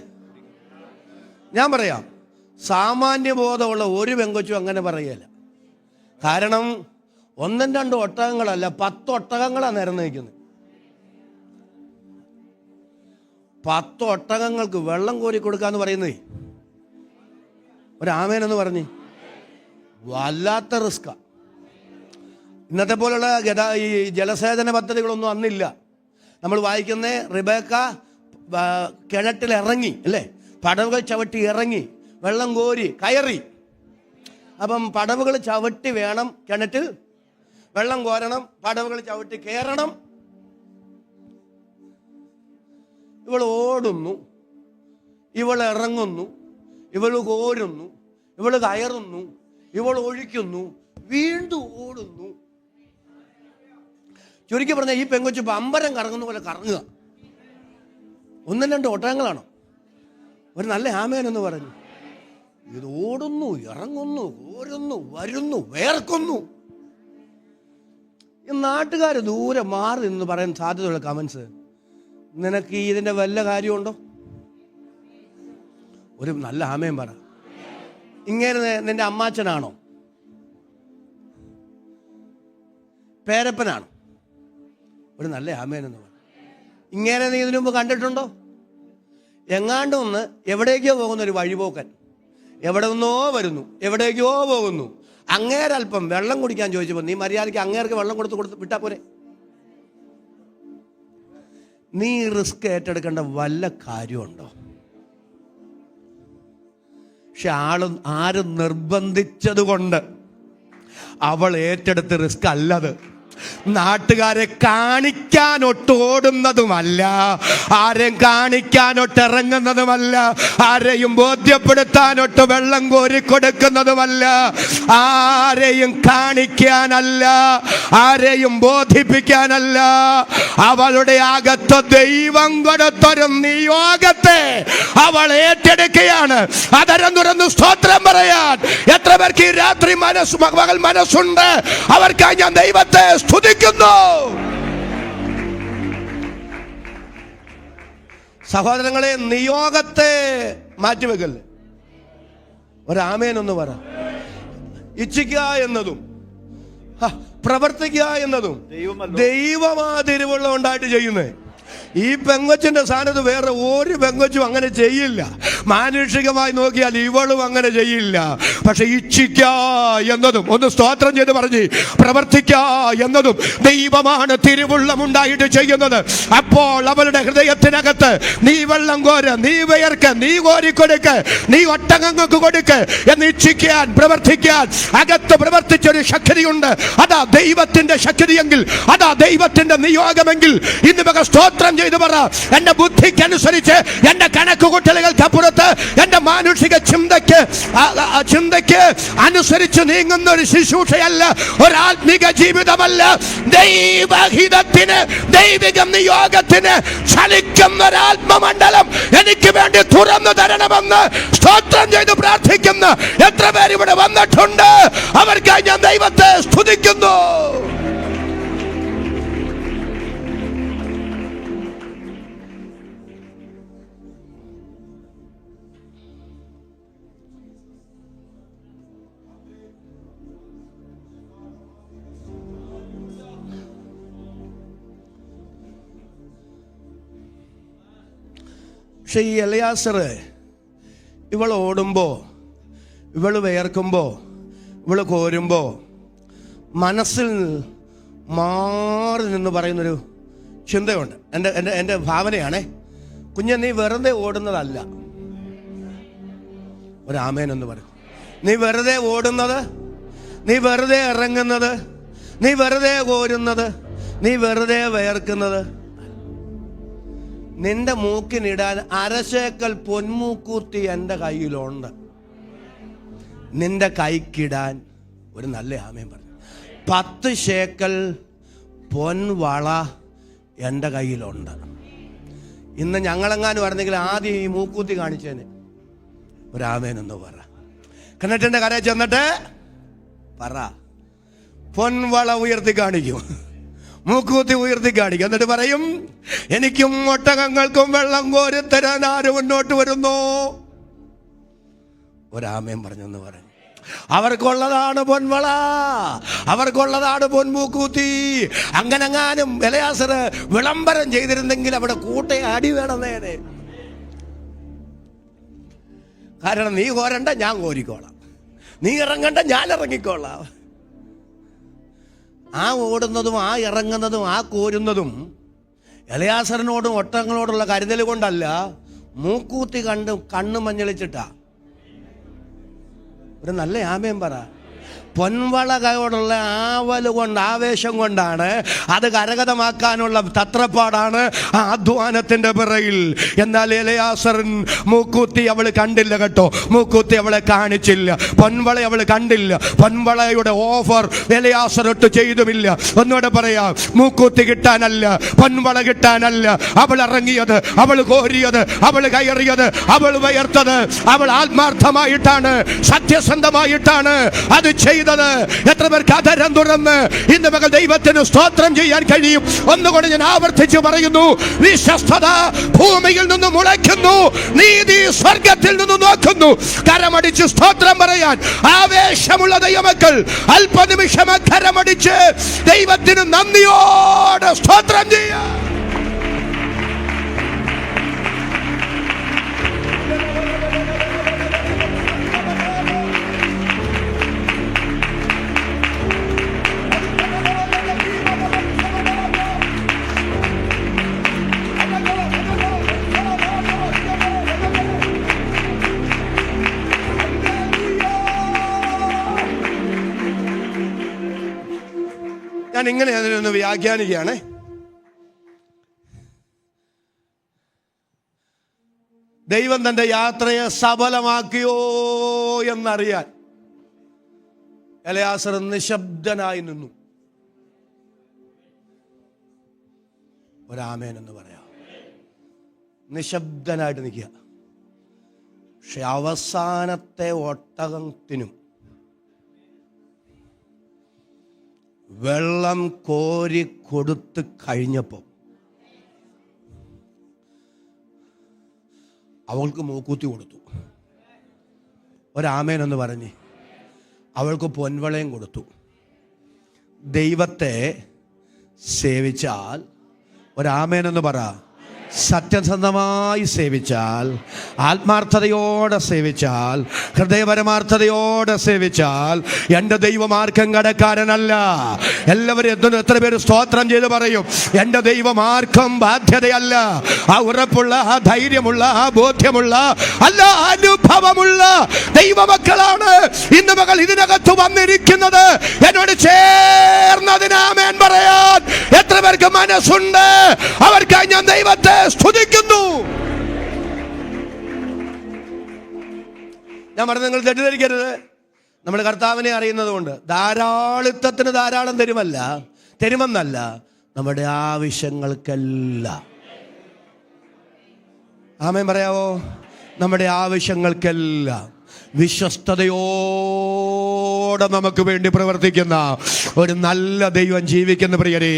ഞാൻ പറയാം, സാമാന്യബോധമുള്ള ഒരു പെങ്കൊച്ചും അങ്ങനെ പറയുകയില്ല. കാരണം 1-2 ഒട്ടകങ്ങളല്ല, 10 ഒട്ടകങ്ങളാണ് നിരന്ന് നിൽക്കുന്നത്. 10 ഒട്ടകങ്ങൾക്ക് വെള്ളം കോരി കൊടുക്കാന്ന് പറയുന്നേ ഒരാമേനെന്ന് പറഞ്ഞ് വല്ലാത്ത റിസ്കാ. ഇന്നത്തെ പോലുള്ള ഈ ജലസേചന പദ്ധതികളൊന്നും അന്നില്ല. നമ്മൾ വായിക്കുന്ന റിബേക്ക കിണറ്റിലിറങ്ങി അല്ലേ, പടവുകൾ ചവിട്ടി ഇറങ്ങി വെള്ളം കോരി കയറി. അപ്പം പടവുകൾ ചവിട്ടി വേണം കിണറ്റിൽ വെള്ളം കോരണം, പടവുകൾ ചവിട്ടി കയറണം. ഇവൾ ഓടുന്നു, ഇവൾ ഇറങ്ങുന്നു, ഇവൾ കോരുന്നു, ഇവൾ കയറുന്നു, ഇവൾ ഒഴിക്കുന്നു, വീണ്ടും ഓടുന്നു. ചുരുക്കി പറഞ്ഞാൽ ഈ പെങ്കൊച്ചു പമ്പരം കറങ്ങുന്ന പോലെ കറങ്ങുക. 1-2 ഒട്ടകങ്ങളാണോ? ഒരു നല്ല ആമേനെന്ന് പറഞ്ഞു. ഇത് ഓടുന്നു, ഇറങ്ങുന്നു, കോരുന്നു, വരുന്നു, വേർക്കുന്നു. ഈ നാട്ടുകാർ ദൂരെ മാറി നിന്ന് പറയാൻ സാധ്യതയുള്ള കമൻസ്, നിനക്ക് ഇതിൻ്റെ വല്ല കാര്യമുണ്ടോ? ഒരു നല്ല ആമയും പറ. ഇങ്ങനെ നിന്റെ അമ്മാച്ചനാണോ? പേരപ്പനാണോ? ഒരു നല്ല ആമേനെന്ന് പറ. ഇങ്ങനെ നീ ഇതിനു മുമ്പ് കണ്ടിട്ടുണ്ടോ? എങ്ങാണ്ടൊന്ന് എവിടേക്കോ പോകുന്ന ഒരു വഴിപോക്കൻ, എവിടെ നിന്നോ വരുന്നു, എവിടേക്കോ പോകുന്നു. അങ്ങേരൽപ്പം വെള്ളം കുടിക്കാൻ ചോദിച്ചപ്പോൾ നീ മര്യാദയ്ക്ക് അങ്ങേർക്ക് വെള്ളം കൊടുത്ത് വിട്ടാ പോരെ? നീ റിസ്ക് ഏറ്റെടുക്കേണ്ട വല്ല കാര്യമുണ്ടോ? പക്ഷെ ആരും നിർബന്ധിച്ചത് കൊണ്ട് അവൾ ഏറ്റെടുത്ത് റിസ്ക് അല്ലത്. നാട്ടുകാരെ കാണിക്കാനൊട്ട് ഓടുന്നതുമല്ല, ആരെയും കാണിക്കാനൊട്ട് ഇറങ്ങുന്നതുമല്ല, ആരെയും ബോധ്യപ്പെടുത്താനൊട്ട് വെള്ളം കോരി കൊടുക്കുന്നതുമല്ല, ആരെയും കാണിക്കാനല്ല, ആരെയും ബോധിപ്പിക്കാനല്ല. അവളുടെ അകത്ത് ദൈവം കൊടുത്തൊരു നിയോഗത്തെ അവൾ ഏറ്റെടുക്കുകയാണ്. അതരം തുറന്ന് സ്തോത്രം പറയാൻ എത്ര പേർക്ക് ഈ രാത്രി മകൾ മനസ്സുണ്ട്? അവർക്കായി ഞാൻ ദൈവത്തെ സ്തുതിക്കുന്നു. സഹോദരങ്ങളെ, നിയോഗത്തെ മാറ്റിവെക്കല്ലേ. ഒരാമേനൊന്ന് പറ. ഇച്ഛിക്കുക എന്നതും പ്രവർത്തിക്കുക എന്നതും ദൈവമാ തിരുവുള്ള ഉണ്ടായിട്ട് ചെയ്യുന്നേ. ഈ പെങ്കൊച്ചിന്റെ സ്ഥാനത്ത് വേറെ ഒരു പെങ്കൊച്ചും അങ്ങനെ ചെയ്യില്ല. മാനുഷികമായി നോക്കിയാൽ ഇവളും അങ്ങനെ ചെയ്യില്ല. പക്ഷെ ഇച്ഛിക്ക എന്നതും, ഒന്ന് സ്തോത്രം ചെയ്ത് പറഞ്ഞ് പ്രവർത്തിക്ക എന്നതും ദൈവമാണ് തിരുവുള്ളമുണ്ടായിട്ട് ചെയ്യുന്നത്. അപ്പോൾ അവളുടെ ഹൃദയത്തിനകത്ത് നീ വെള്ളം കോര, നീ വിയർക്ക്, നീ കോരിക്കൊടുക്ക്, നീ ഒട്ടകങ്ങൾക്ക് കൊടുക്ക് എന്ന് ഇച്ഛിക്കാൻ, പ്രവർത്തിക്കാൻ അകത്ത് പ്രവർത്തിച്ചൊരു ശക്തിയുണ്ട്. അതാ ദൈവത്തിന്റെ ശക്തിയെങ്കിൽ, അതാ ദൈവത്തിന്റെ നിയോഗമെങ്കിൽ ഇന്ന് മക സ്തോത്രം ചെയ്തു പറ. എന്റെ ബുദ്ധിക്കനുസരിച്ച്, എന്റെ കണക്കുകൂട്ടലുകൾക്ക് അപ്പുറത്ത്, എന്റെ മാനുഷിക ചിന്തയ്ക്ക് അനുസരിച്ച് നീങ്ങുന്ന ഒരു ശുശ്രൂഷയല്ല, ഒരാത്മിക ജീവിതമല്ല. ദൈവഹിതത്തിന്, ദൈവിക നിയോഗത്തിന് ചലിക്കുന്ന ഒരാത്മമണ്ഡലം എനിക്ക് വേണ്ടി തുറന്നു തരണമെന്ന് സ്തോത്രം ചെയ്ത് പ്രാർത്ഥിക്കുന്ന എത്ര പേർ ഇവിടെ വന്നിട്ടുണ്ട്? അവർക്കായി ഞാൻ ദൈവത്തെ സ്തുതിക്കുന്നു. പക്ഷെ ഈ എലിയാസർ ഇവൾ ഓടുമ്പോൾ, ഇവൾ വിയർക്കുമ്പോൾ, ഇവൾ കോരുമ്പോൾ മനസ്സിൽ മാറി നിന്ന് പറയുന്നൊരു ചിന്തയുണ്ട്. എൻ്റെ ഭാവനയാണേ. കുഞ്ഞെ, നീ വെറുതെ ഓടുന്നതല്ല. ഒരാമേനൊന്ന് പറയും. നീ വെറുതെ ഓടുന്നത്, നീ വെറുതെ ഇറങ്ങുന്നത്, നീ വെറുതെ കോരുന്നത്, നീ വെറുതെ വിയർക്കുന്നത്. നിന്റെ മൂക്കിനിടാൻ 1/2 ശേക്കൽ പൊന്മൂക്കൂത്തി എൻ്റെ കയ്യിലുണ്ട്. നിന്റെ കൈക്കിടാൻ ഒരു നല്ല ആമയും പറഞ്ഞു. 10 ശേക്കൽ പൊൻവള എൻ്റെ കയ്യിലുണ്ട്. ഇന്ന് ഞങ്ങളെങ്ങാനും പറഞ്ഞെങ്കിൽ ആദ്യം ഈ മൂക്കൂത്തി കാണിച്ചേന്. ഒരാമേനെന്ന് പറ. കിണറ്റിന്റെ കരയിൽ ചെന്നിട്ട് പറ. പൊൻവള ഉയർത്തി കാണിക്കും, മൂക്കൂത്തി ഉയർത്തി കാണിക്കും. എന്നിട്ട് പറയും, എനിക്കും ഒട്ടകങ്ങൾക്കും വെള്ളം കോരിത്തരാൻ ആര് മുന്നോട്ട് വരുന്നു? ഒരാമേൻ പറഞ്ഞെന്ന് പറയും. അവർക്കുള്ളതാണ് പൊൻവള, അവർക്കുള്ളതാണ് പൊൻമൂക്കൂത്തി. അങ്ങനെങ്ങാനും എലയാസർ വിളംബരം ചെയ്തിരുന്നെങ്കിൽ അവിടെ കൂട്ട അടി വേണം നേരെ. കാരണം നീ കോരണ്ട, ഞാൻ കോരിക്കോളാം. നീ ഇറങ്ങണ്ട, ഞാൻ ഇറങ്ങിക്കോളാം. ആ ഓടുന്നതും ആ ഇറങ്ങുന്നതും ആ കോരുന്നതും എലയാസറിനോടും ഒട്ടകങ്ങളോടുള്ള കരുതൽ കൊണ്ടല്ല, മൂക്കൂത്തി കണ്ട് കണ്ണ് മഞ്ഞളിച്ചിട്ടാ. ഒരു നല്ല ആമേൻ പറ. പൊൻവളയോടുള്ള ആവല് കൊണ്ട്, ആവേശം കൊണ്ടാണ്, അത് കരഗതമാക്കാനുള്ള തത്രപ്പാടാണ് ആ അധ്വാനത്തിന്റെ പിറകിൽ. എന്നാൽ എലയാസറിൻ മൂക്കൂത്തി അവള് കണ്ടില്ല കേട്ടോ, മൂക്കൂത്തി അവളെ കാണിച്ചില്ല, പൊൻവള അവള് കണ്ടില്ല. പൊൻവളയുടെ ഓഫർ എലയാസറിട്ട് ചെയ്തുമില്ല. ഒന്നുകൂടെ പറയാം, മൂക്കൂത്തി കിട്ടാനല്ല, പൊൻവള കിട്ടാനല്ല അവൾ ഇറങ്ങിയത്, അവൾ കോരിയത്, അവൾ കയറിയത്, അവൾ വയർത്തത്. അവൾ ആത്മാർത്ഥമായിട്ടാണ്, സത്യസന്ധമായിട്ടാണ് അത് ചെയ്തത്. എത്ര പേർക്ക് അധരം തുറന്ന് ഇന്ന് മകൾ ദൈവത്തിന് സ്തോത്രം ചെയ്യാൻ കഴിയും? ഒന്നുകൊണ്ട് ഞാൻ ആവർത്തിച്ച് പറയുന്നു, വിശ്വസ്തത ഭൂമിയിൽ നിന്ന് മുളയ്ക്കുന്നു, നീതി സ്വർഗത്തിൽ നിന്ന് നോക്കുന്നു. കരമടിച്ച് സ്തോത്രം പറയാൻ ആവേശമുള്ള ദൈവമക്കൾ അല്പനിമിഷം കരമടിച്ച് ദൈവത്തിന് നന്ദിയോടെ സ്തോത്രം ചെയ്യാൻ. ഞാൻ ഇങ്ങനെ അതിനൊന്ന് വ്യാഖ്യാനിക്കുകയാണ്. ദൈവം തന്റെ യാത്രയെ സഫലമാക്കിയോ എന്നറിയാൻ എലയാസർ നിശബ്ദനായി നിന്നു. ഒരാമേൻ എന്ന് പറയാം. നിശബ്ദനായിട്ട് നിൽക്കുക. പക്ഷെ അവസാനത്തെ ഒട്ടകത്തിനും വെള്ളം കോരി കൊടുത്ത് കഴിഞ്ഞപ്പോൾ അവൾക്ക് മൂക്കൂത്തി കൊടുത്തു. ഒരാമേൻ എന്ന് പറഞ്ഞ് അവൾക്ക് പൊൻവളയും കൊടുത്തു. ദൈവത്തെ സേവിച്ചാൽ, ഒരാമേൻ എന്ന് പറ, സത്യസന്ധമായി സേവിച്ചാൽ, ആത്മാർത്ഥതയോടെ സേവിച്ചാൽ, ഹൃദയപരമാർത്ഥതയോടെ സേവിച്ചാൽ, എൻ്റെ ദൈവം ആർക്കും കടക്കാരനല്ല. എല്ലാവരും എത്ര പേര് സ്തോത്രം ചെയ്ത് പറയും, എൻ്റെ ദൈവം ആർക്കും ബാധ്യതയല്ല. ആ ഉറപ്പുള്ള, ആ ധൈര്യമുള്ള, ആ ബോധ്യമുള്ള, അല്ല അനുഭവമുള്ള ദൈവമക്കളാണ് ഇന്ന് മകൾ ഇതിനകത്ത് വന്നിരിക്കുന്നത്. എന്നോട് ചേർന്നതിനാമേൻ പറയാൻ എത്ര പേർക്ക് മനസ്സുണ്ട്? അവർക്കായി ഞാൻ ദൈവത്തെ സ്തുതിക്കുന്നു. ഞാൻ പറഞ്ഞത് നിങ്ങൾ തെറ്റിദ്ധരിക്കരുത്. നമ്മൾ കർത്താവിനെ അറിയുന്നത് കൊണ്ട് ധാരാളിത്തത്തിന് ധാരാളം തരുമെന്നല്ല, നമ്മുടെ ആവശ്യങ്ങൾക്കെല്ലാം. ആമേൻ പറയാവോ? നമ്മുടെ ആവശ്യങ്ങൾക്കെല്ലാം വിശ്വസ്തയോടെ നമുക്ക് വേണ്ടി പ്രവർത്തിക്കുന്ന ഒരു നല്ല ദൈവം ജീവിക്കുന്ന പ്രിയരെ.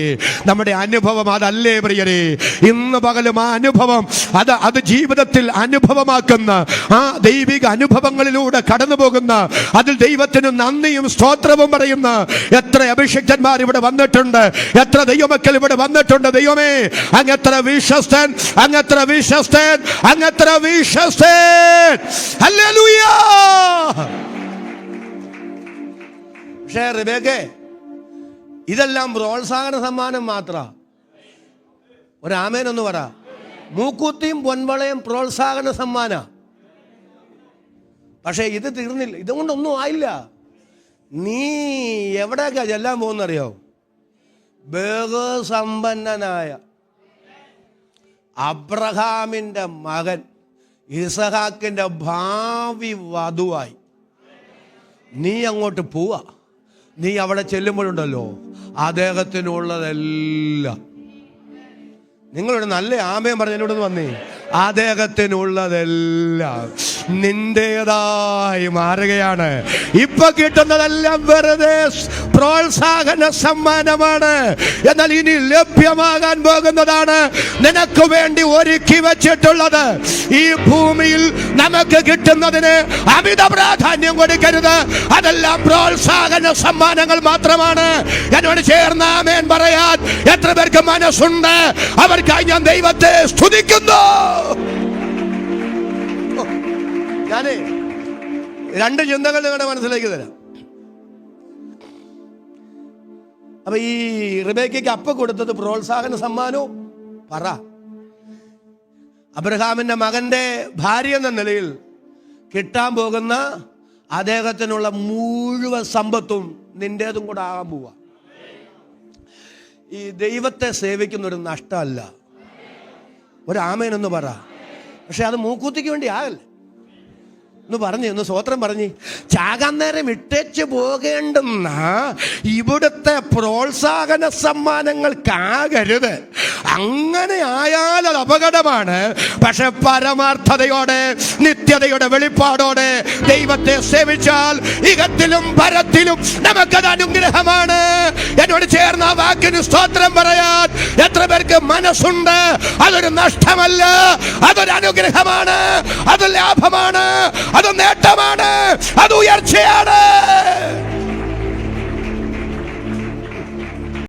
നമ്മുടെ അനുഭവം അതല്ലേ പ്രിയരെ? ഇന്ന് പകലും ആ അനുഭവം അത് ജീവിതത്തിൽ അനുഭവമാക്കുന്ന, ആ ദൈവിക അനുഭവങ്ങളിലൂടെ കടന്നു പോകുന്ന, അതിൽ ദൈവത്തിന് നന്ദിയും സ്തോത്രവും പറയുന്ന എത്ര അഭിഷിക്തന്മാർ ഇവിടെ വന്നിട്ടുണ്ട്, എത്ര ദൈവമക്കൾ ഇവിടെ വന്നിട്ടുണ്ട്. ദൈവമേ, അങ്ങെത്ര വിശ്വസ്തൻ, അങ്ങെത്ര വിശ്വസ്തൻ, അങ്ങെത്ര വിശ്വസ്തൻ. ഹല്ലേലൂയ. പക്ഷേ റിബേക്കേ, ഇതെല്ലാം പ്രോത്സാഹന സമ്മാനം മാത്രം. ഒരാമേൻ ഒന്ന് പറ. മൂക്കൂത്തിയും പൊൻവളയും പ്രോത്സാഹന സമ്മാന. പക്ഷേ ഇത് തീർന്നില്ല, ഇതുകൊണ്ടൊന്നും ആയില്ല. നീ എവിടേക്കാ ചെല്ലാൻ പോകുന്നറിയോ? ബഹുസമ്പന്നനായ അബ്രഹാമിൻ്റെ മകൻ ഇസഹാക്കിൻ്റെ ഭാവി വധുവായി നീ അങ്ങോട്ട് പോവാ. നീ അവിടെ ചെല്ലുമ്പോഴുണ്ടല്ലോ, അദ്ദേഹത്തിനുള്ളതെല്ലാം നിങ്ങളൊരു നല്ല ആമയം പറഞ്ഞതിനോട് വന്നേ. അദ്ദേഹത്തിനുള്ളതെല്ലാം നിന്റേതായി മാറുകയാണ്. ഇപ്പൊ കിട്ടുന്നതെല്ലാം വെറുതെ പ്രോത്സാഹന സമ്മാനമാണ്. എന്നാൽ ഇനി ലഭ്യമാകാൻ പോകുന്നതാണ് നിനക്ക് വേണ്ടി ഒരുക്കി വെച്ചിട്ടുള്ളത്. ഈ ഭൂമിയിൽ നമുക്ക് കിട്ടുന്നതിന് അമിത പ്രാധാന്യം കൊടുക്കരുത്. അതെല്ലാം പ്രോത്സാഹന സമ്മാനങ്ങൾ മാത്രമാണ്. എന്നോട് ചേർന്ന് ആമേൻ പറയാൻ എത്ര പേർക്ക് മനസ്സുണ്ട്? അവർക്കായി ഞാൻ ദൈവത്തെ സ്തുതിക്കുന്നു. ഞാനേ 2 ചിന്തകൾ നിങ്ങളുടെ മനസ്സിലേക്ക് തരാം. അപ്പൊ ഈ റിബേക്കയ്ക്ക് അപ്പ കൊടുത്തത് പ്രോത്സാഹന സമ്മാനവും പറ. അബ്രഹാമിന്റെ മകന്റെ ഭാര്യ എന്ന നിലയിൽ കിട്ടാൻ പോകുന്ന അദ്ദേഹത്തിനുള്ള മുഴുവൻ സമ്പത്തും നിന്റേതും കൂടെ ആകാൻ പോവാ. ഈ ദൈവത്തെ സേവിക്കുന്ന ഒരു നഷ്ടമല്ല. ഒരു ആമേനൊന്ന് പറ. പക്ഷെ അത് മൂക്കൂത്തിക്ക് വേണ്ടി ആകല്ലേ. ഒന്ന് സ്വോത്രം പറഞ്ഞ്. ചാകാൻ നേരം ഇട്ടേച്ച് പോകേണ്ടുന്ന ഇവിടുത്തെ പ്രോത്സാഹന സമ്മാനങ്ങൾക്കാകരുത്. അങ്ങനെ ആയാൽ അത് അപകടമാണ്. പക്ഷെ പരമാർത്ഥതയോടെ നിത്യതയുടെ വെളിപ്പാടോടെ ദൈവത്തെ സേവിച്ചാൽ ഇഹത്തിലും പരത്തിലും നമുക്കത് അനുഗ്രഹമാണ്. എന്നോട് ചേർന്ന ആ വാക്കിന് സ്തോത്രം പറയാൻ എത്ര പേർക്ക് മനസ്സുണ്ട്? അതൊരു നഷ്ടമല്ല, അതൊരു അനുഗ്രഹമാണ്, അത് ലാഭമാണ്, അത് നേട്ടമാണ്, അത് ഉയർച്ചയാണ്.